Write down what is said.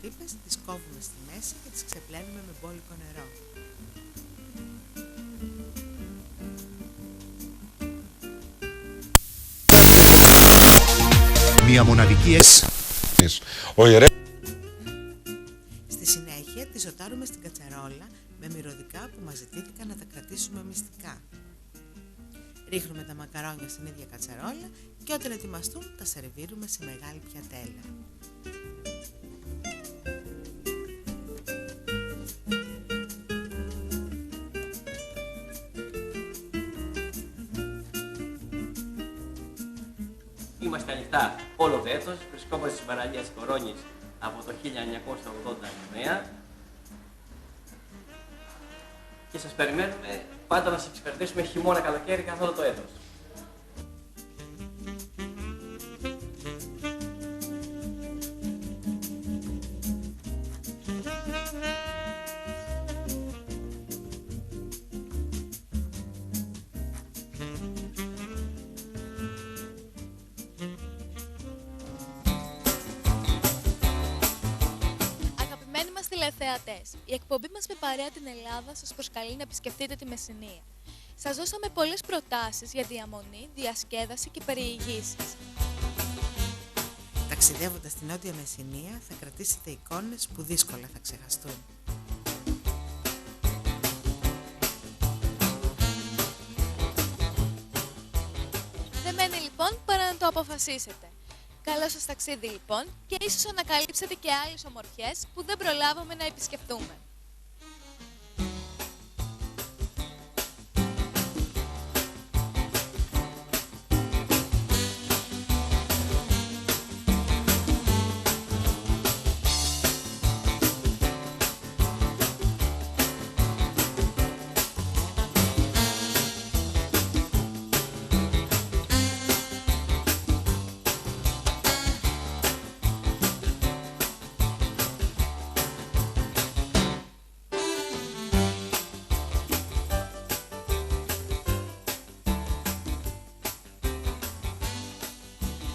κολοτύφες, τις κόβουμε στη μέση και τις ξεπλένουμε με μπόλικο νερό. Μια μοναδική Στη συνέχεια τις ζωτάρουμε στην κατσαρόλα με μυρωδικά που μας ζητήθηκαν να τα κρατήσουμε μυστικά. Ρίχνουμε τα μακαρόνια στην ίδια κατσαρόλα και όταν ετοιμαστούν τα σερβίρουμε σε μεγάλη πιατέλα. Είμαστε ανοιχτά όλο το έτος, βρισκόμαστε στις παραλίες Κορώνης από το 1989 και σας περιμένουμε πάντα να σας εξυπηρετήσουμε χειμώνα, καλοκαίρι, καθ' όλο το έτος. Τηλεθεατές, η εκπομπή μας με παρέα την Ελλάδα σας προσκαλεί να επισκεφτείτε τη Μεσσηνία. Σας δώσαμε πολλές προτάσεις για διαμονή, διασκέδαση και περιηγήσεις. Ταξιδεύοντας στην Νότια Μεσσηνία θα κρατήσετε εικόνες που δύσκολα θα ξεχαστούν. Δεν μένει λοιπόν παρά να το αποφασίσετε. Καλό σας ταξίδι λοιπόν και ίσως ανακαλύψετε και άλλες ομορφιές που δεν προλάβαμε να επισκεφτούμε.